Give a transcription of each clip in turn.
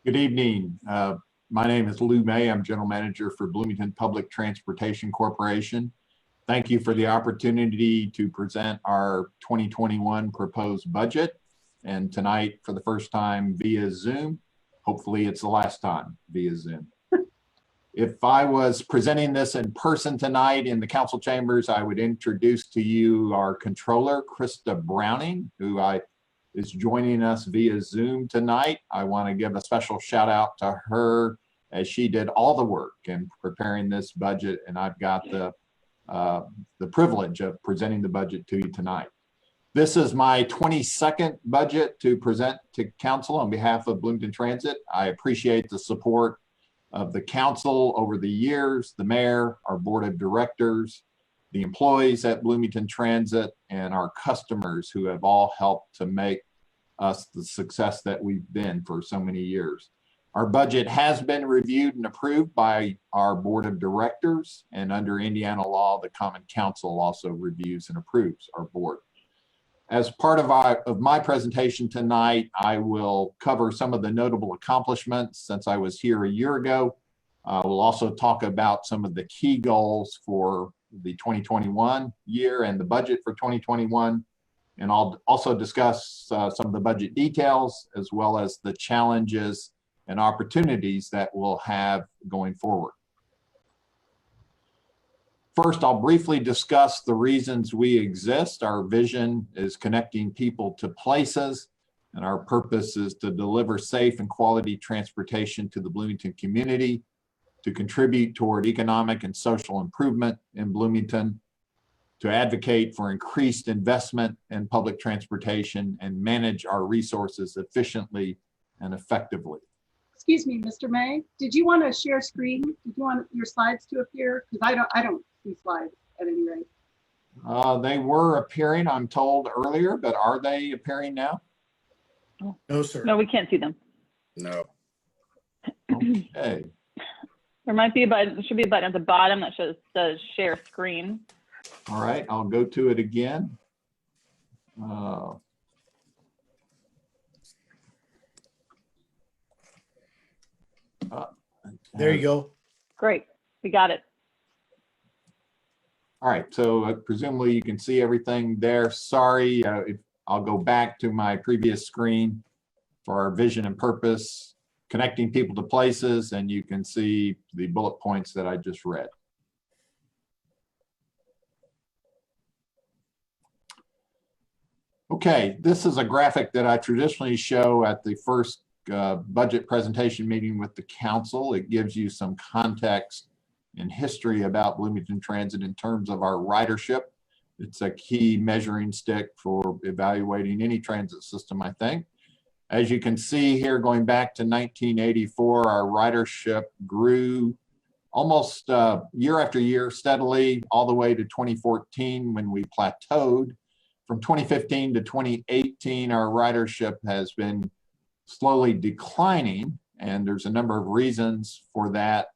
Good evening. My name is Lou May. I'm General Manager for Bloomington Public Transportation Corporation. Thank you for the opportunity to present our 2021 proposed budget, and tonight for the first time via Zoom. Hopefully it's the last time via Zoom. If I was presenting this in person tonight in the council chambers, I would introduce to you our controller, Krista Browning, who is joining us via Zoom tonight. I want to give a special shout out to her as she did all the work in preparing this budget, and I've got the privilege of presenting the budget to you tonight. This is my 22nd budget to present to council on behalf of Bloomington Transit. I appreciate the support of the council over the years, the mayor, our board of directors, the employees at Bloomington Transit, and our customers who have all helped to make us the success that we've been for so many years. Our budget has been reviewed and approved by our board of directors, and under Indiana law, the Common Council also reviews and approves our board. As part of my presentation tonight, I will cover some of the notable accomplishments since I was here a year ago. We'll also talk about some of the key goals for the 2021 year and the budget for 2021. And I'll also discuss some of the budget details as well as the challenges and opportunities that we'll have going forward. First, I'll briefly discuss the reasons we exist. Our vision is connecting people to places, and our purpose is to deliver safe and quality transportation to the Bloomington community, to contribute toward economic and social improvement in Bloomington, to advocate for increased investment in public transportation, and manage our resources efficiently and effectively. Excuse me, Mr. May, did you want to share screen? Did you want your slides to appear? Because I don't see slides at any rate. They were appearing, I'm told earlier, but are they appearing now? No, sir. No, we can't see them. No. Okay. There might be a button, there should be a button at the bottom that says share screen. All right, I'll go to it again. There you go. Great, we got it. All right, so presumably you can see everything there. Sorry, I'll go back to my previous screen for our vision and purpose, connecting people to places, and you can see the bullet points that I just read. Okay, this is a graphic that I traditionally show at the first budget presentation meeting with the council. It gives you some context and history about Bloomington Transit in terms of our ridership. It's a key measuring stick for evaluating any transit system, I think. As you can see here, going back to 1984, our ridership grew almost year after year steadily all the way to 2014 when we plateaued. From 2015 to 2018, our ridership has been slowly declining, and there's a number of reasons for that.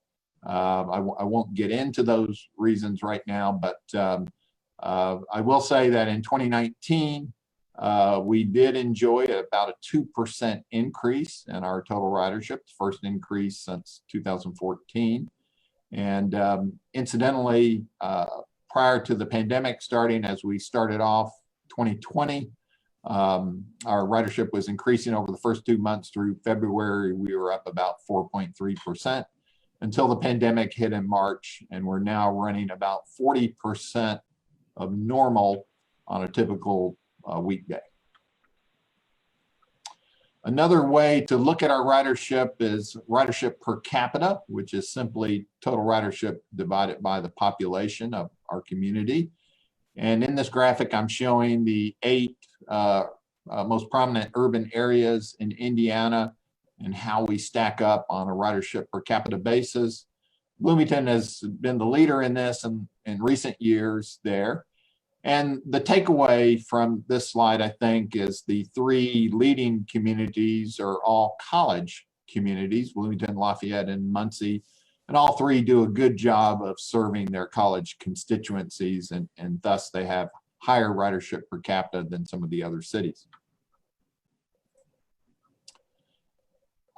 I won't get into those reasons right now, but I will say that in 2019, we did enjoy about a 2% increase in our total ridership, the first increase since 2014. And incidentally, prior to the pandemic starting, as we started off 2020, our ridership was increasing over the first 2 months through February. We were up about 4.3% until the pandemic hit in March, and we're now running about 40% of normal on a typical weekday. Another way to look at our ridership is ridership per capita, which is simply total ridership divided by the population of our community. And in this graphic, I'm showing the 8 most prominent urban areas in Indiana and how we stack up on a ridership per capita basis. Bloomington has been the leader in this in recent years there. And the takeaway from this slide, I think, is the 3 leading communities are all college communities, Bloomington, Lafayette, and Muncie. And all 3 do a good job of serving their college constituencies, and thus they have higher ridership per capita than some of the other cities.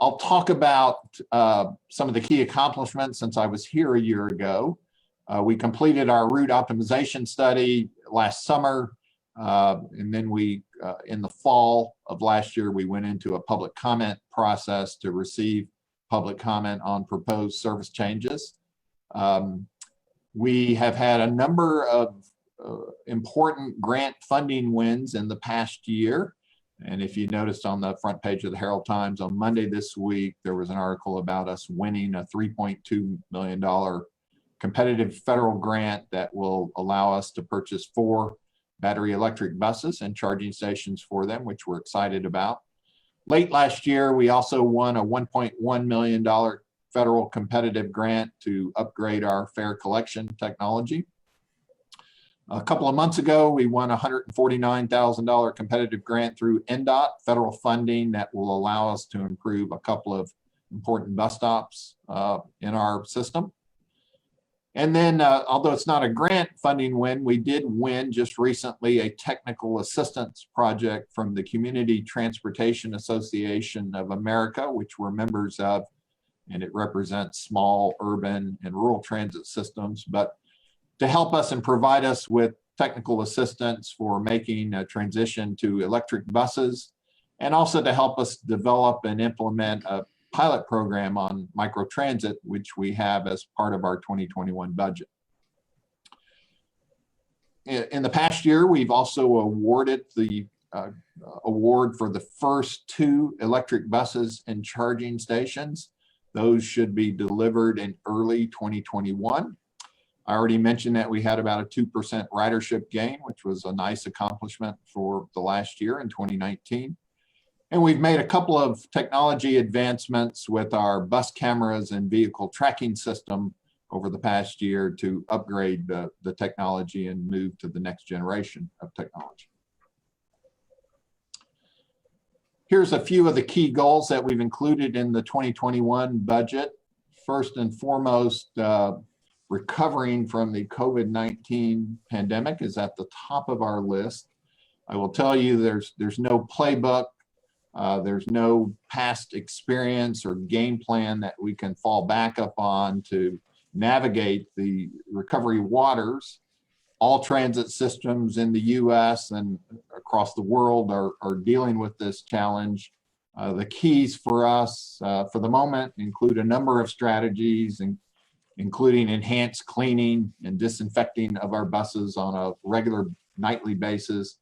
I'll talk about some of the key accomplishments since I was here a year ago. We completed our route optimization study last summer, and then in the fall of last year, we went into a public comment process to receive public comment on proposed service changes. We have had a number of important grant funding wins in the past year. And if you noticed on the front page of the Herald Times on Monday this week, there was an article about us winning a $3.2 million competitive federal grant that will allow us to purchase 4 battery electric buses and charging stations for them, which we're excited about. Late last year, we also won a $1.1 million federal competitive grant to upgrade our fare collection technology. A couple of months ago, we won a $149,000 competitive grant through NDOT federal funding that will allow us to improve a couple of important bus stops in our system. And then, although it's not a grant funding win, we did win just recently a technical assistance project from the Community Transportation Association of America, which we're members of, and it represents small, urban, and rural transit systems. But to help us and provide us with technical assistance for making a transition to electric buses, and also to help us develop and implement a pilot program on microtransit, which we have as part of our 2021 budget. In the past year, we've also awarded the award for the first 2 electric buses and charging stations. Those should be delivered in early 2021. I already mentioned that we had about a 2% ridership gain, which was a nice accomplishment for the last year in 2019. And we've made a couple of technology advancements with our bus cameras and vehicle tracking system over the past year to upgrade the technology and move to the next generation of technology. Here's a few of the key goals that we've included in the 2021 budget. First and foremost, recovering from the COVID-19 pandemic is at the top of our list. I will tell you there's no playbook, there's no past experience or game plan that we can fall back upon to navigate the recovery waters. All transit systems in the US and across the world are dealing with this challenge. The keys for us for the moment include a number of strategies, including enhanced cleaning and disinfecting of our buses on a regular nightly basis,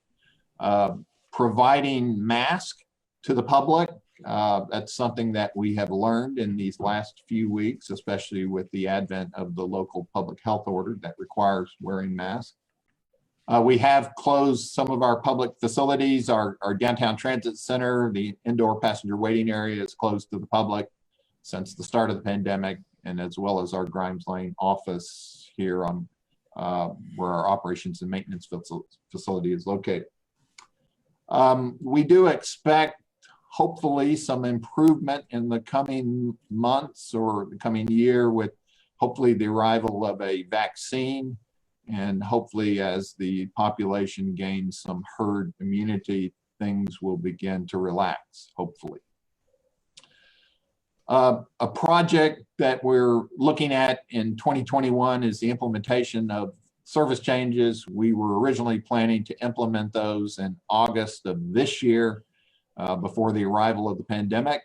providing masks to the public. That's something that we have learned in these last few weeks, especially with the advent of the local public health order that requires wearing masks. We have closed some of our public facilities. Our downtown transit center, the indoor passenger waiting area, is closed to the public since the start of the pandemic, and as well as our Grimes Lane office here on where our operations and maintenance facility is located. We do expect, hopefully, some improvement in the coming months or the coming year with hopefully the arrival of a vaccine, and hopefully as the population gains some herd immunity, things will begin to relax, hopefully. A project that we're looking at in 2021 is the implementation of service changes. We were originally planning to implement those in August of this year before the arrival of the pandemic.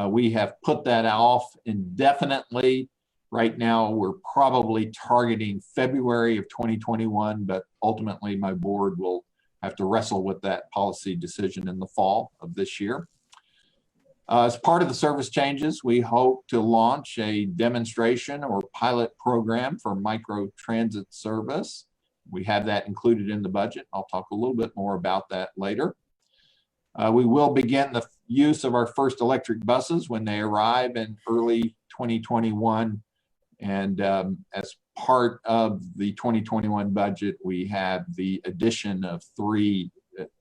We have put that off indefinitely. Right now, we're probably targeting February of 2021, but ultimately my board will have to wrestle with that policy decision in the fall of this year. As part of the service changes, we hope to launch a demonstration or pilot program for microtransit service. We have that included in the budget. I'll talk a little bit more about that later. We will begin the use of our first electric buses when they arrive in early 2021. And as part of the 2021 budget, we have the addition of 3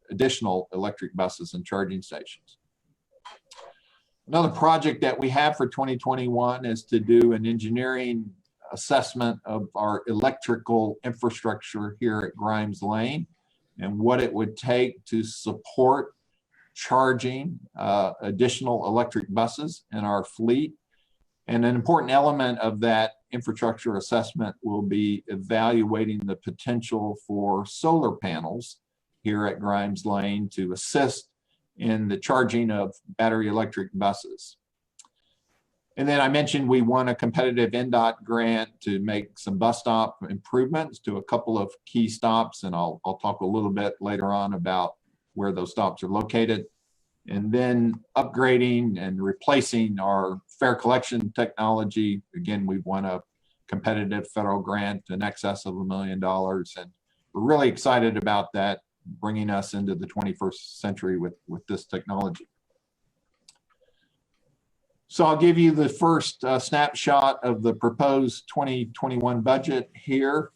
additional electric buses and charging stations. Another project that we have for 2021 is to do an engineering assessment of our electrical infrastructure here at Grimes Lane and what it would take to support charging additional electric buses in our fleet. And an important element of that infrastructure assessment will be evaluating the potential for solar panels here at Grimes Lane to assist in the charging of battery electric buses. And then I mentioned we won a competitive NDOT grant to make some bus stop improvements to a couple of key stops, and I'll talk a little bit later on about where those stops are located. And then upgrading and replacing our fare collection technology. Again, we've won a competitive federal grant in excess of $1 million, and we're really excited about that, bringing us into the 21st century with this technology. So I'll give you the first snapshot of the proposed 2021 budget here.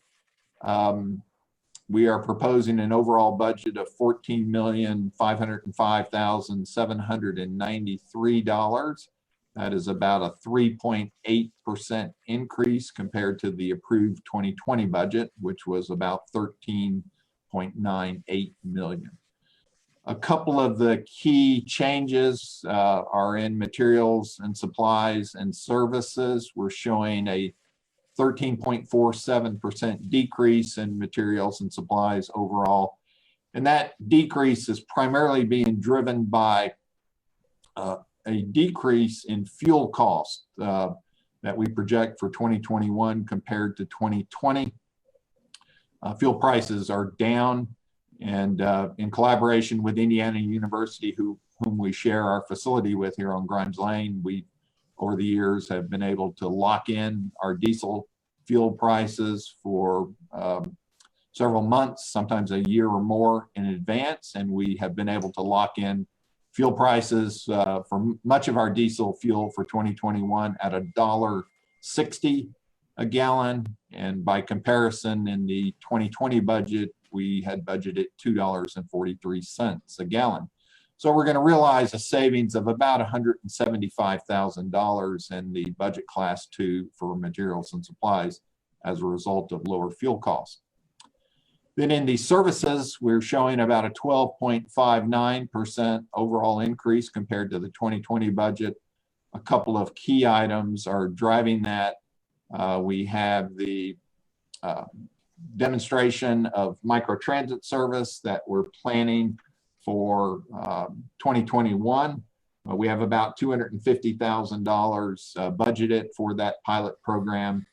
We are proposing an overall budget of $14,505,793. That is about a 3.8% increase compared to the approved 2020 budget, which was about $13.98 million. A couple of the key changes are in materials and supplies and services. We're showing a 13.47% decrease in materials and supplies overall. And that decrease is primarily being driven by a decrease in fuel costs that we project for 2021 compared to 2020. Fuel prices are down. And in collaboration with Indiana University, whom we share our facility with here on Grimes Lane, we, over the years, have been able to lock in our diesel fuel prices for several months, sometimes a year or more in advance. And we have been able to lock in fuel prices for much of our diesel fuel for 2021 at $1.60 a gallon. And by comparison, in the 2020 budget, we had budgeted $2.43 a gallon. So we're going to realize a savings of about $175,000 in the budget class 2 for materials and supplies as a result of lower fuel costs. Then in the services, we're showing about a 12.59% overall increase compared to the 2020 budget. A couple of key items are driving that. We have the demonstration of microtransit service that we're planning for 2021. We have about $250,000 budgeted for that pilot program,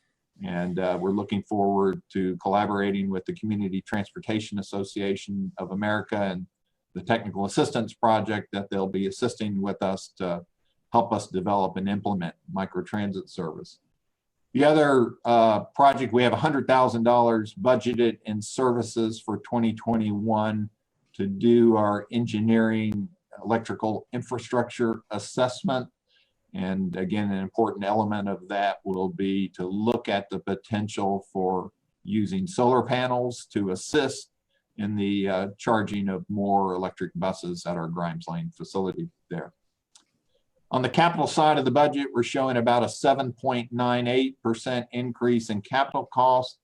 and we're looking forward to collaborating with the Community Transportation Association of America and the Technical Assistance Project that they'll be assisting with us to help us develop and implement microtransit service. The other project, we have $100,000 budgeted in services for 2021 to do our engineering electrical infrastructure assessment. And again, an important element of that will be to look at the potential for using solar panels to assist in the charging of more electric buses at our Grimes Lane facility there. On the capital side of the budget, we're showing about a 7.98% increase in capital costs.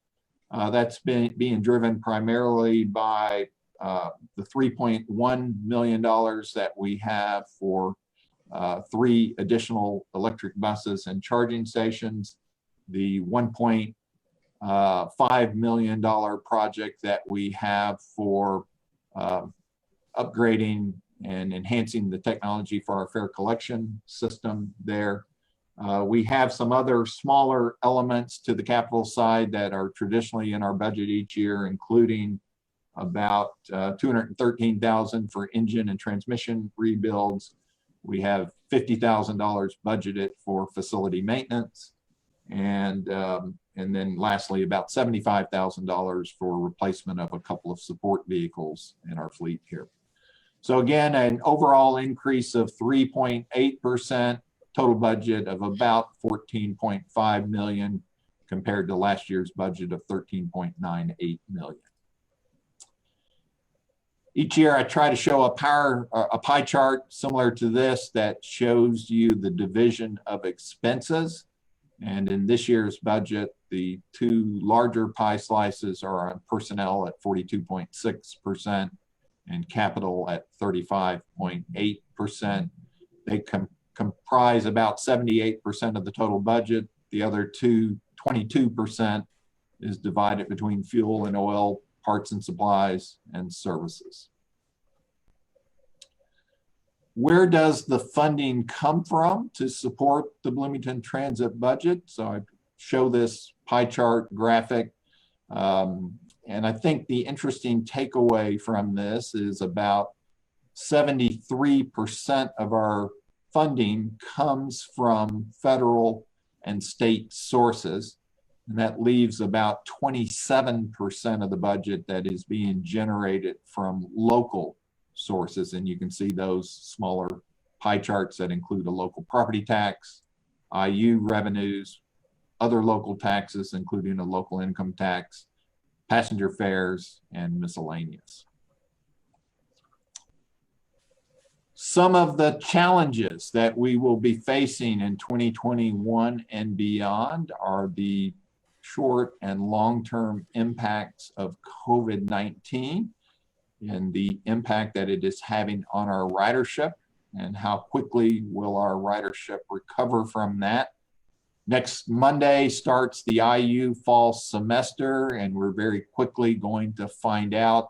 That's being driven primarily by the $3.1 million that we have for 3 additional electric buses and charging stations, the $1.5 million project that we have for upgrading and enhancing the technology for our fare collection system there. We have some other smaller elements to the capital side that are traditionally in our budget each year, including about $213,000 for engine and transmission rebuilds. We have $50,000 budgeted for facility maintenance. And then lastly, about $75,000 for replacement of a couple of support vehicles in our fleet here. So again, an overall increase of 3.8%, total budget of about $14.5 million compared to last year's budget of $13.98 million. Each year I try to show a pie chart similar to this that shows you the division of expenses. And in this year's budget, the 2 larger pie slices are on personnel at 42.6%, and capital at 35.8%. They comprise about 78% of the total budget. The other 22% is divided between fuel and oil, parts and supplies, and services. Where does the funding come from to support the Bloomington Transit budget? So I show this pie chart graphic. And I think the interesting takeaway from this is about 73% of our funding comes from federal and state sources. And that leaves about 27% of the budget that is being generated from local sources. And you can see those smaller pie charts that include a local property tax, IU revenues, other local taxes, including a local income tax, passenger fares, and miscellaneous. Some of the challenges that we will be facing in 2021 and beyond are the short and long-term impacts of COVID-19 and the impact that it is having on our ridership, and how quickly will our ridership recover from that. Next Monday starts the IU fall semester, and we're very quickly going to find out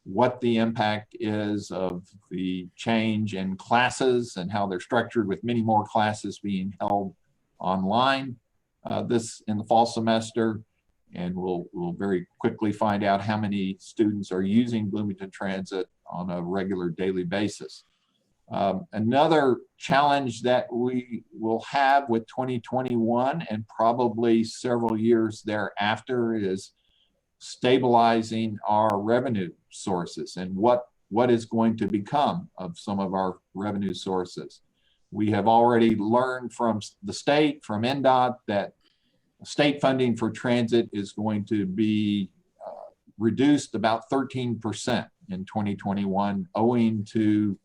what the impact is of the change in classes and how they're structured, with many more classes being held online this in the fall semester. And we'll very quickly find out how many students are using Bloomington Transit on a regular daily basis. Another challenge that we will have with 2021 and probably several years thereafter is stabilizing our revenue sources and what is going to become of some of our revenue sources. We have already learned from the state, from NDOT, that state funding for transit is going to be reduced about 13% in 2021, owing to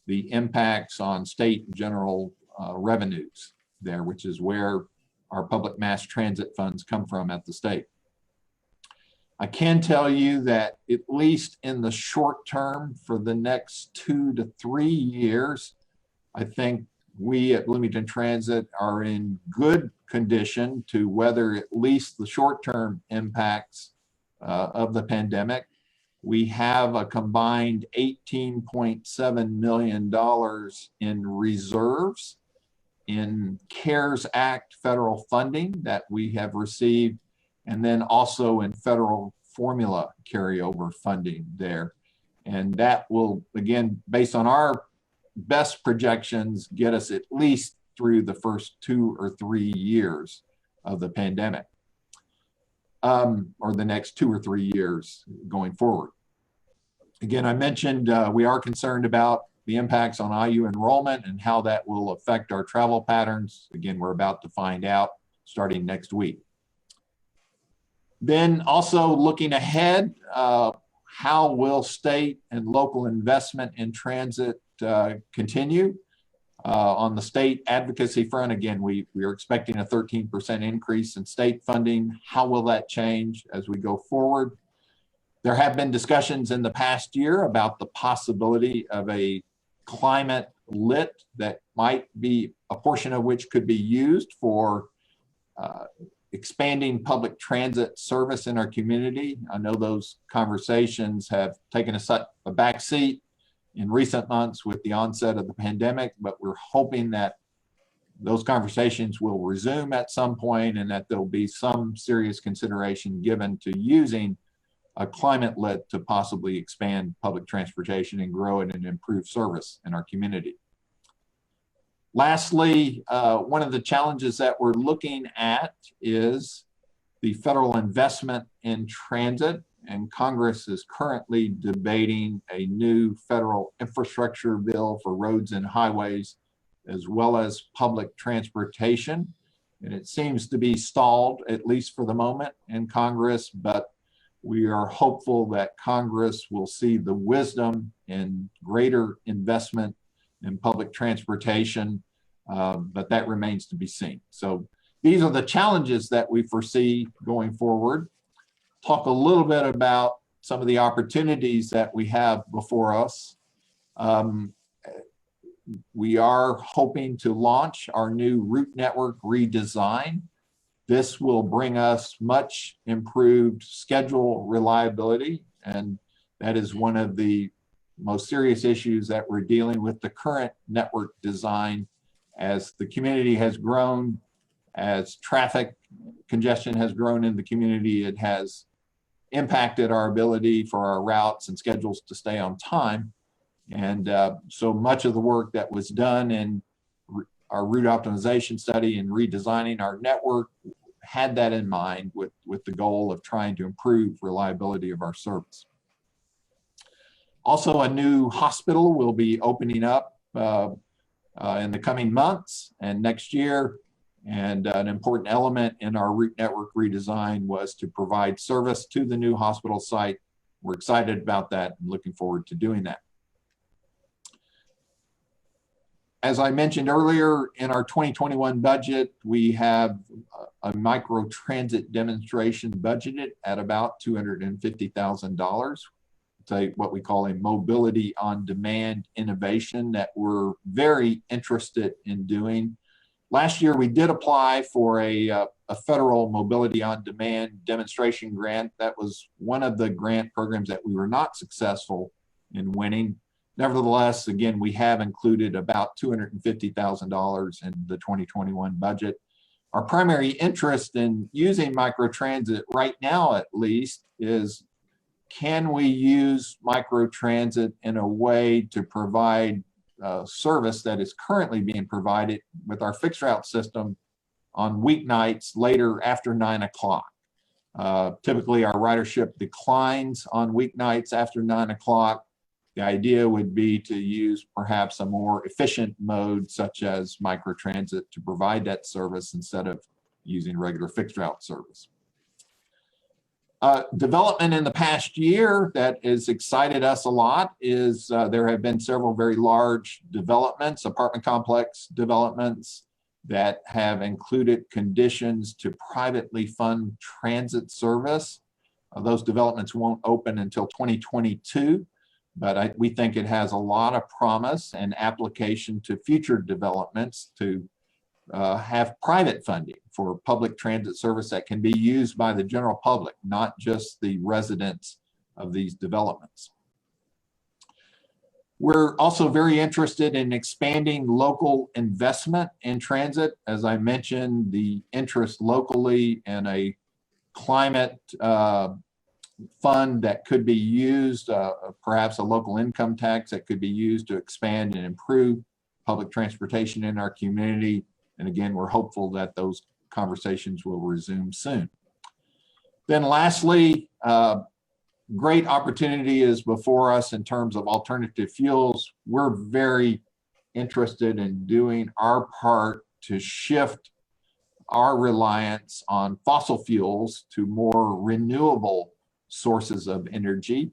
the impacts on state general revenues there, which is where our public mass transit funds come from at the state. I can tell you that at least in the short term, for the next 2 to 3 years, I think we at Bloomington Transit are in good condition to weather at least the short-term impacts of the pandemic. We have a combined $18.7 million in reserves in CARES Act federal funding that we have received, and then also in federal formula carryover funding there. And that will, again, based on our best projections, get us at least through the first 2 or 3 years of the pandemic, or the next 2 or 3 years going forward. Again, I mentioned we are concerned about the impacts on IU enrollment and how that will affect our travel patterns. Again, we're about to find out starting next week. Then also looking ahead, how will state and local investment in transit continue? On the state advocacy front, again, we are expecting a 13% increase in state funding. How will that change as we go forward? There have been discussions in the past year about the possibility of a climate lit that might be, a portion of which could be used for expanding public transit service in our community. I know those conversations have taken a back seat in recent months with the onset of the pandemic, but we're hoping that those conversations will resume at some point, and that there'll be some serious consideration given to using a climate lit to possibly expand public transportation and grow it and improve service in our community. Lastly, one of the challenges that we're looking at is the federal investment in transit, and Congress is currently debating a new federal infrastructure bill for roads and highways, as well as public transportation. And it seems to be stalled, at least for the moment, in Congress, but we are hopeful that Congress will see the wisdom in greater investment in public transportation, but that remains to be seen. So these are the challenges that we foresee going forward. Talk a little bit about some of the opportunities that we have before us. We are hoping to launch our new route network redesign. This will bring us much improved schedule reliability, and that is one of the most serious issues that we're dealing with the current network design. As the community has grown, as traffic congestion has grown in the community, it has impacted our ability for our routes and schedules to stay on time. And so much of the work that was done in our route optimization study and redesigning our network had that in mind, with the goal of trying to improve reliability of our service. Also, a new hospital will be opening up in the coming months and next year. And an important element in our route network redesign was to provide service to the new hospital site. We're excited about that and looking forward to doing that. As I mentioned earlier, in our 2021 budget, we have a micro transit demonstration budgeted at about $250,000. It's what we call a mobility on demand innovation that we're very interested in doing. Last year, we did apply for a federal mobility on demand demonstration grant. That was one of the grant programs that we were not successful in winning. Nevertheless, again, we have included about $250,000 in the 2021 budget. Our primary interest in using microtransit right now, at least, is can we use microtransit in a way to provide service that is currently being provided with our fixed route system on weeknights later after 9 o'clock. Typically, our ridership declines on weeknights after 9 o'clock. The idea would be to use perhaps a more efficient mode such as microtransit to provide that service instead of using regular fixed route service. Development in the past year that has excited us a lot is there have been several very large developments, apartment complex developments that have included conditions to privately fund transit service. Those developments won't open until 2022. But we think it has a lot of promise and application to future developments to have private funding for public transit service that can be used by the general public, not just the residents of these developments. We're also very interested in expanding local investment in transit. As I mentioned, the interest locally in a climate fund that could be used, perhaps a local income tax that could be used to expand and improve public transportation in our community. And again, we're hopeful that those conversations will resume soon. Then lastly, great opportunity is before us in terms of alternative fuels. We're very interested in doing our part to shift our reliance on fossil fuels to more renewable sources of energy.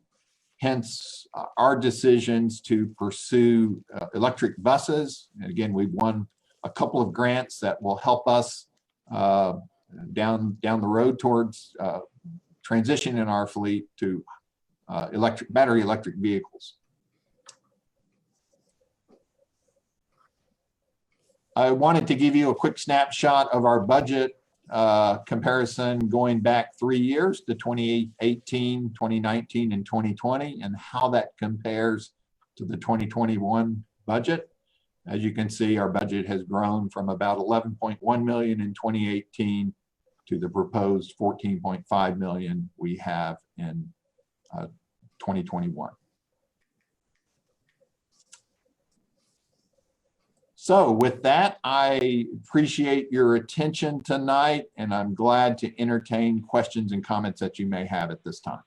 Hence, our decisions to pursue electric buses. And again, we've won a couple of grants that will help us down the road towards transitioning our fleet to battery electric vehicles. I wanted to give you a quick snapshot of our budget comparison going back 3 years to 2018, 2019, and 2020, and how that compares to the 2021 budget. As you can see, our budget has grown from about 11.1 million in 2018 to the proposed 14.5 million we have in 2021. So with that, I appreciate your attention tonight, and I'm glad to entertain questions and comments that you may have at this time.